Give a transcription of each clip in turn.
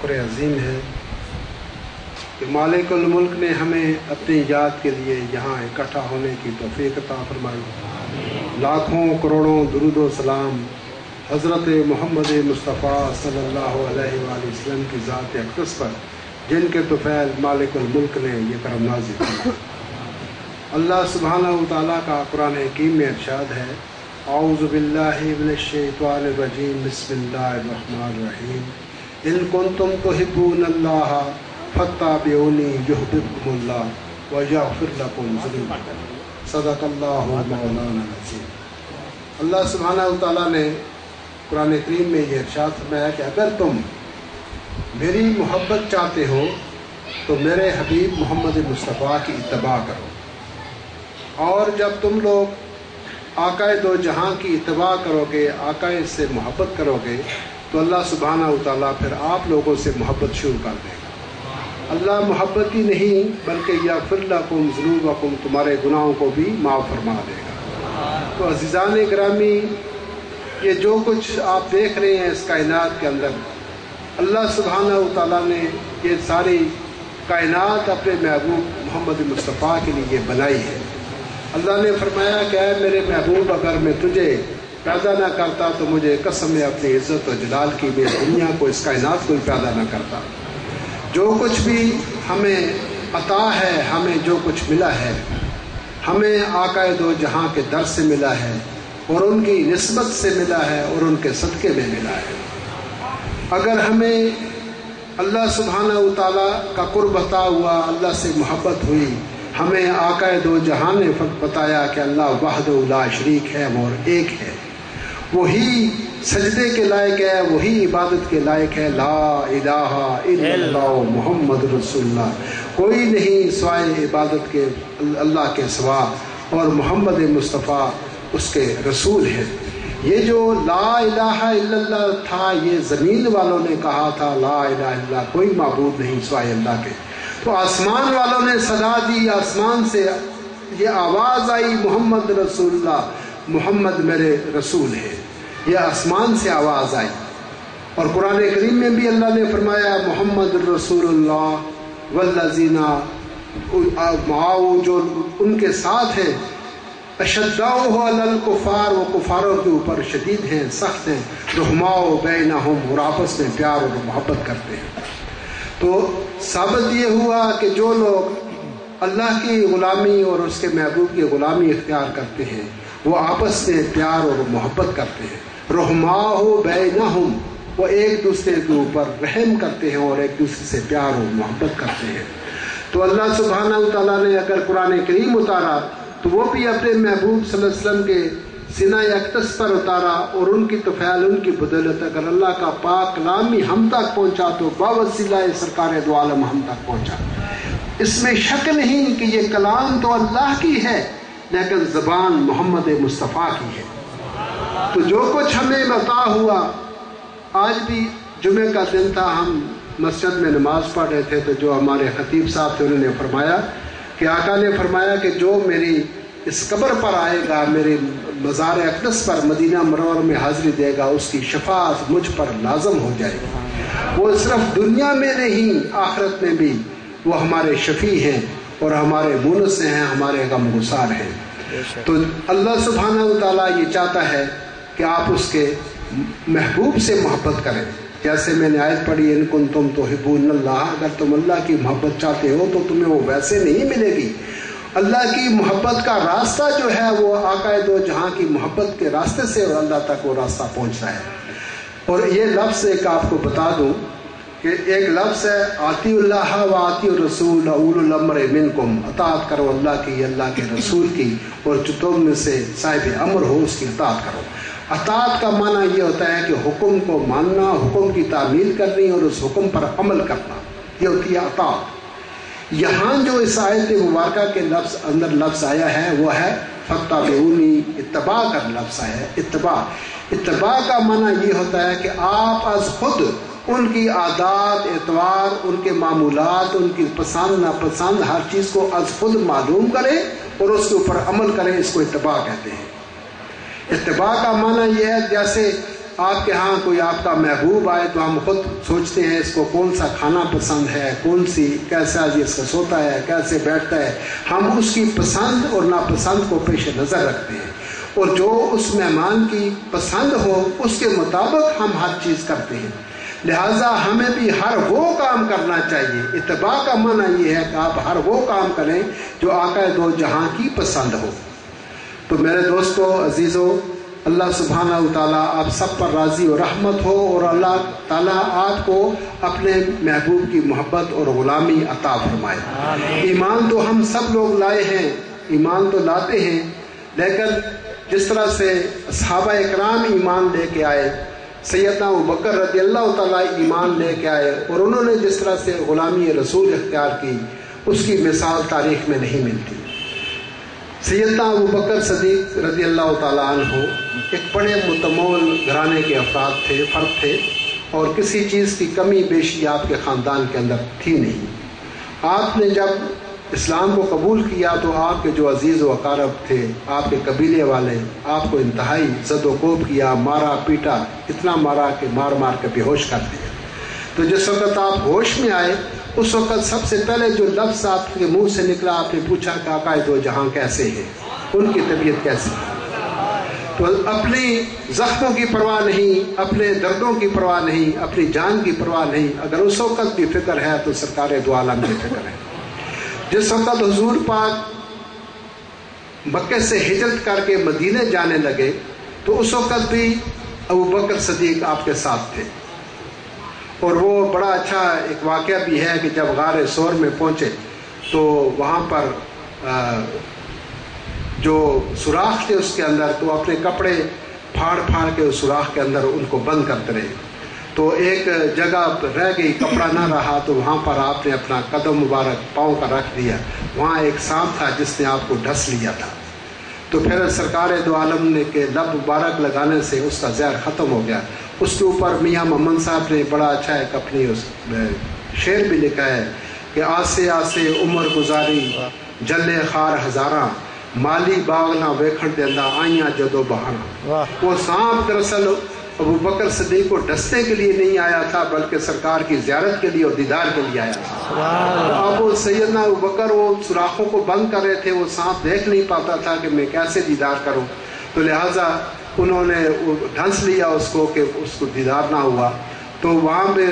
شکر عظیم ہے کہ مالک الملک نے ہمیں اپنی یاد کے لیے یہاں اکٹھا ہونے کی توفیق عطا فرمائی۔ لاکھوں کروڑوں درود و سلام حضرت محمد مصطفیٰ صلی اللہ علیہ وآلہ وسلم کی ذات اقدس پر، جن کے طفیل مالک الملک نے یہ کرم نازل کیا۔ اللہ سبحانہ و تعالیٰ کا قرآن حکیم میں ارشاد ہے، اعوذ باللہ من الشیطان الرجیم، بسم اللہ الرحمن الرحیم، ان کنتم تحبون اللہ فاتبعونی یحببکم اللہ ویغفر لکم ذنوبکم، صدق اللہ مولانا العظیم۔ اللہ سبحانہ و تعالیٰ نے قرآن کریم میں یہ ارشاد فرمایا کہ اگر تم میری محبت چاہتے ہو تو میرے حبیب محمد مصطفیٰ کی اتباع کرو، اور جب تم لوگ آقا دو جہاں کی اتباع کرو گے، آقا سے محبت کرو گے، تو اللہ سبحانہ و تعالیٰ پھر آپ لوگوں سے محبت شروع کر دے گا۔ اللہ محبت ہی نہیں بلکہ یغفر لکم ذنوبکم، تمہارے گناہوں کو بھی معاف فرما دے گا۔ تو عزیزان گرامی، یہ جو کچھ آپ دیکھ رہے ہیں اس کائنات کے اندر، اللہ سبحانہ و تعالیٰ نے یہ ساری کائنات اپنے محبوب محمد مصطفیٰ کے لیے بنائی ہے۔ اللہ نے فرمایا کہ اے میرے محبوب، اگر میں تجھے پیدا نہ کرتا تو مجھے قسم ہے اپنی عزت و جلال کی، میں دنیا کو، اس کائنات کو پیدا نہ کرتا۔ جو کچھ بھی ہمیں عطا ہے، ہمیں جو کچھ ملا ہے، ہمیں آقا دو جہاں کے در سے ملا ہے، اور ان کی نسبت سے ملا ہے، اور ان کے صدقے میں ملا ہے۔ اگر ہمیں اللہ سبحانہ و تعالیٰ کا قرب عطا ہوا، اللہ سے محبت ہوئی، ہمیں آقا دو جہاں نے بتایا کہ اللہ وحدہ لا شریک ہے اور ایک ہے، وہی سجدے کے لائق ہے، وہی عبادت کے لائق ہے، لا الہ الا اللہ محمد رسول اللہ، کوئی نہیں سوائے عبادت کے اللہ کے سوا، اور محمد مصطفیٰ اس کے رسول ہیں۔ یہ جو لا الہ الا اللہ تھا، یہ زمین والوں نے کہا تھا، لا الہ الا اللہ، کوئی معبود نہیں سوائے اللہ کے۔ تو آسمان والوں نے صدا دی، آسمان سے یہ آواز آئی، محمد رسول اللہ، محمد میرے رسول ہے، یہ آسمان سے آواز آئی۔ اور قرآن کریم میں بھی اللہ نے فرمایا، محمد رسول اللہ والذین معه، جو ان کے ساتھ ہیں، اشداء علی الکفار، وہ کفاروں کے اوپر شدید ہیں، سخت ہیں، رحماء بینہم، اور آپس میں پیار اور محبت کرتے ہیں۔ تو ثابت یہ ہوا کہ جو لوگ اللہ کی غلامی اور اس کے محبوب کی غلامی اختیار کرتے ہیں، وہ آپس میں پیار اور محبت کرتے ہیں۔ رحماء بینہم، وہ ایک دوسرے کے اوپر رحم کرتے ہیں اور ایک دوسرے سے پیار اور محبت کرتے ہیں۔ تو اللہ سبحانہ و تعالیٰ نے اگر قرآن کریم اتارا تو وہ بھی اپنے محبوب صلی اللہ علیہ وسلم کے سینہ اقدس پر اتارا، اور ان کی طفیل، ان کی بدولت اگر اللہ کا پاک کلام ہی ہم تک پہنچا تو باوسیلہ سرکار دو عالم ہم تک پہنچا۔ اس میں شک نہیں کہ یہ کلام تو اللہ کی ہے، لیکن زبان محمد مصطفیٰ کی ہے۔ تو جو کچھ ہمیں عطا ہوا، آج بھی جمعہ کا دن تھا، ہم مسجد میں نماز پڑھ رہے تھے، تو جو ہمارے خطیب صاحب تھے انہوں نے فرمایا کہ آقا نے فرمایا کہ جو میری اس قبر پر آئے گا، میرے مزار اقدس پر مدینہ منورہ میں حاضری دے گا، اس کی شفاعت مجھ پر لازم ہو جائے گی۔ وہ صرف دنیا میں نہیں، آخرت میں بھی وہ ہمارے شفیع ہیں اور ہمارے مونس ہیں، ہمارے غم گسار ہیں۔ تو اللہ سبحانہ و تعالیٰ یہ چاہتا ہے کہ آپ اس کے محبوب سے محبت کریں۔ جیسے میں نے آیت پڑھی، ان کنتم تحبون اللہ، اگر تم اللہ کی محبت چاہتے ہو تو تمہیں وہ ویسے نہیں ملے گی۔ اللہ کی محبت کا راستہ جو ہے وہ آقا دو جہاں کی محبت کے راستے سے اور اللہ تک وہ راستہ پہنچتا ہے۔ اور یہ لفظ ایک آپ کو بتا دوں کہ ایک لفظ ہے، آتی اللہ و آتی الرسول اول الامر منکم، اطاعت کرو اللہ کی، اللہ کے رسول کی، اور جو تم میں سے صاحب امر ہو اس کی اطاعت کرو۔ اطاعت کا معنی یہ ہوتا ہے کہ حکم کو ماننا، حکم کی تعمیل کرنی اور اس حکم پر عمل کرنا، یہ ہوتی ہے اطاعت۔ یہاں جو اس آیت مبارکہ کے لفظ اندر لفظ آیا ہے وہ ہے فاتبعونی، اتباع کا لفظ آیا ہے۔ اتباع کا معنی یہ ہوتا ہے کہ آپ از خود ان کی عادات، اعتبار، ان کے معمولات، ان کی پسند ناپسند، ہر چیز کو از خود معلوم کریں اور اس کے اوپر عمل کریں، اس کو اتباع کہتے ہیں۔ اتباع کا معنی یہ ہے جیسے آپ کے ہاں کوئی آپ کا محبوب آئے تو ہم خود سوچتے ہیں اس کو کون سا کھانا پسند ہے، کون سی کیسا جی اس کا سوتا ہے، کیسے بیٹھتا ہے، ہم اس کی پسند اور ناپسند کو پیش نظر رکھتے ہیں، اور جو اس مہمان کی پسند ہو اس کے مطابق ہم ہر چیز کرتے ہیں۔ لہٰذا ہمیں بھی ہر وہ کام کرنا چاہیے۔ اتباع کا معنی یہ ہے کہ آپ ہر وہ کام کریں جو آقا دو جہاں کی پسند ہو۔ تو میرے دوستو عزیزو، اللہ سبحانہ و تعالیٰ آپ سب پر راضی و رحمت ہو، اور اللہ تعالیٰ آپ کو اپنے محبوب کی محبت اور غلامی عطا فرمائے۔ ایمان تو ہم سب لوگ لائے ہیں، ایمان تو لاتے ہیں، لیکن جس طرح سے صحابہ اکرام ایمان لے کے آئے، سیدنا ابوبکر رضی اللہ تعالیٰ ایمان لے کے آئے، اور انہوں نے جس طرح سے غلامی رسول اختیار کی، اس کی مثال تاریخ میں نہیں ملتی۔ سیدنا ابوبکر صدیق رضی اللہ تعالیٰ عنہ ایک بڑے متمول گھرانے کے فرد تھے، اور کسی چیز کی کمی بیشی آپ کے خاندان کے اندر تھی نہیں۔ آپ نے جب اسلام کو قبول کیا تو آپ کے جو عزیز و اقارب تھے، آپ کے قبیلے والے، آپ کو انتہائی زد و کوب کیا، مارا پیٹا، اتنا مارا کہ مار مار کے بے ہوش کر دیا۔ تو جس وقت آپ ہوش میں آئے، اس وقت سب سے پہلے جو لفظ آپ کے منہ سے نکلا، آپ نے پوچھا کہ آقا دو جہاں کیسے ہیں، ان کی طبیعت کیسی ہے؟ تو اپنی زخموں کی پرواہ نہیں، اپنے دردوں کی پرواہ نہیں، اپنی جان کی پرواہ نہیں، اگر اس وقت بھی فکر ہے تو سرکار دو عالم کی فکر ہے۔ جس وقت حضور پاک مکے سے ہجرت کر کے مدینے جانے لگے، تو اس وقت بھی ابوبکر صدیق آپ کے ساتھ تھے، اور وہ بڑا اچھا ایک واقعہ بھی ہے کہ جب غار ثور میں پہنچے تو وہاں پر جو سوراخ تھے اس کے اندر، تو اپنے کپڑے پھاڑ پھاڑ کے اس سوراخ کے اندر ان کو بند کرتے رہے، تو ایک جگہ رہ گئی، کپڑا نہ رہا، تو وہاں پر آپ نے اپنا قدم مبارک پاؤں کا رکھ دیا، وہاں ایک سانپ تھا جس نے آپ کو ڈس لیا تھا، تو پھر سرکار دو عالم نے کے لب مبارک لگانے سے اس کا زہر ختم ہو گیا۔ اس کے اوپر میاں محمد صاحب نے بڑا اچھا ایک اپنی اس شعر بھی لکھا ہے کہ آسے آسے عمر گزاری جلے خار ہزاراں، مالی باغ نہ ویکھن دیندا آئیاں جدو بہاراں۔ وہ سانپ دراصل ابوبکر صدیق کو ڈسنے کے لیے نہیں آیا تھا، بلکہ سرکار کی زیارت کے لیے اور دیدار کے لیے آیا تھا۔ اب وہ سیدنا ابوبکر وہ سوراخوں کو بند کر رہے تھے، وہ سانپ دیکھ نہیں پاتا تھا کہ میں کیسے دیدار کروں، تو لہٰذا انہوں نے ڈھنس لیا اس کو کہ اس کو دیدار نہ ہوا۔ تو وہاں پہ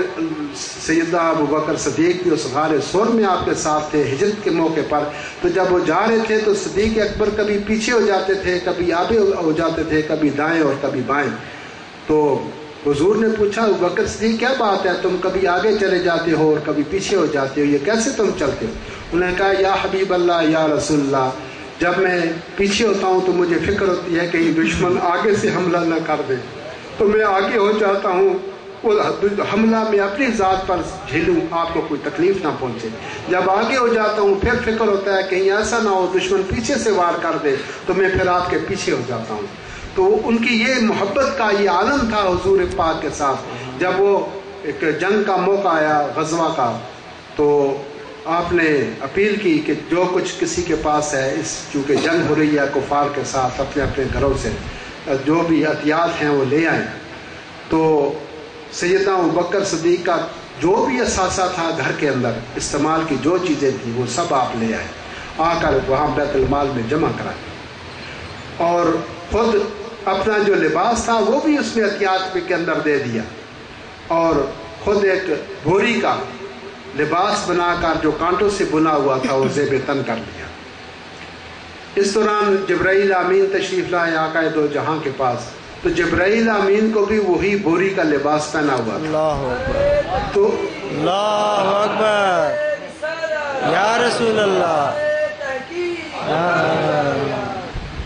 سیدنا ابوبکر صدیق بھی اس غار ثور میں آپ کے ساتھ تھے ہجرت کے موقع پر، تو جب وہ جا رہے تھے تو صدیق اکبر کبھی پیچھے ہو جاتے تھے، کبھی آگے ہو جاتے تھے، کبھی دائیں اور کبھی بائیں۔ تو حضور نے پوچھا ابوبکر صدیق کیا بات ہے، تم کبھی آگے چلے جاتے ہو اور کبھی پیچھے ہو جاتے ہو، یہ کیسے تم چلتے ہو؟ انہوں نے کہا یا حبیب اللہ یا رسول اللہ، جب میں پیچھے ہوتا ہوں تو مجھے فکر ہوتی ہے کہ دشمن آگے سے حملہ نہ کر دے، تو میں آگے ہو جاتا ہوں، وہ حملہ میں اپنی ذات پر جھیلوں، آپ کو کوئی تکلیف نہ پہنچے۔ جب آگے ہو جاتا ہوں پھر فکر ہوتا ہے کہیں ایسا نہ ہو دشمن پیچھے سے وار کر دے، تو میں پھر آپ کے پیچھے ہو جاتا ہوں۔ تو ان کی یہ محبت کا یہ عالم تھا حضور پاک کے ساتھ۔ جب وہ ایک جنگ کا موقع آیا غزوہ کا، تو آپ نے اپیل کی کہ جو کچھ کسی کے پاس ہے، اس چونکہ جنگ ہو رہی ہے کفار کے ساتھ، اپنے اپنے گھروں سے جو بھی عطیات ہیں وہ لے آئیں۔ تو سیدنا ابوبکر صدیق کا جو بھی اثاثہ تھا گھر کے اندر استعمال کی جو چیزیں تھیں وہ سب آپ لے آئے، آ کر وہاں بیت المال میں جمع کرائے، اور خود اپنا جو لباس تھا وہ بھی اس میں احتیاط کے اندر دے دیا، اور خود ایک بھوری کا لباس بنا کر جو کانٹوں سے بنا ہوا تھا وہ زیب تن کر لیا۔ اس دوران جبرائیل امین تشریف لائے آقا دو جہاں کے پاس، تو جبرائیل امین کو بھی وہی بھوری کا لباس پہنا ہوا تھا۔ اللہ اکبر، تو اللہ اکبر یا رسول اللہ۔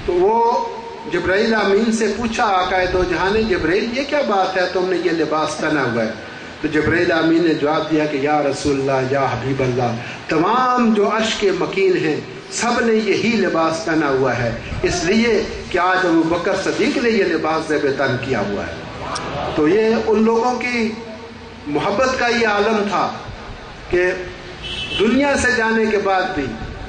تو وہ جبرائیل امین سے پوچھا آقا دو جہاں نے، جبرائیل یہ کیا بات ہے تم نے یہ لباس پہنا ہوا ہے؟ تو جبرائیل امین نے جواب دیا کہ یا رسول اللہ یا حبیب اللہ، تمام جو عرش کے مکین ہیں سب نے یہی لباس پہنا ہوا ہے، اس لیے کہ آج ابوبکر صدیق نے یہ لباس زیب تن کیا ہوا ہے۔ تو یہ ان لوگوں کی محبت کا یہ عالم تھا کہ دنیا سے جانے کے بعد بھی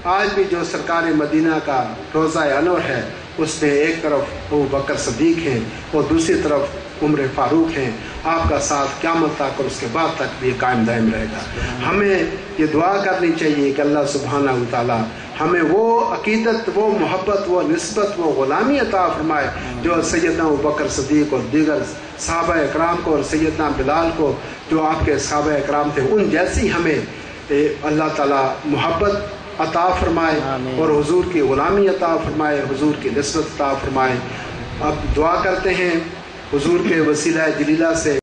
آج بھی جو سرکار مدینہ کا روضہ انور ہے، اس میں ایک طرف ابوبکر صدیق ہیں اور دوسری طرف عمر فاروق ہیں، آپ کا ساتھ قیامت تک اور اس کے بعد تک بھی قائم دائم رہے گا۔ ہمیں یہ دعا کرنی چاہیے کہ اللہ سبحانہ و تعالیٰ ہمیں وہ عقیدت، وہ محبت، وہ نسبت، وہ غلامی عطا فرمائے جو سیدنا ابوبکر صدیق اور دیگر صحابہ اکرام کو اور سیدنا بلال کو جو آپ کے صحابہ اکرام تھے ان جیسی ہمیں اللہ تعالیٰ محبت عطا فرمائے اور حضور کی غلامی عطا فرمائے، حضور کی نسبت عطا فرمائے۔ اب دعا کرتے ہیں حضور کے وسیلہ جلیلہ سے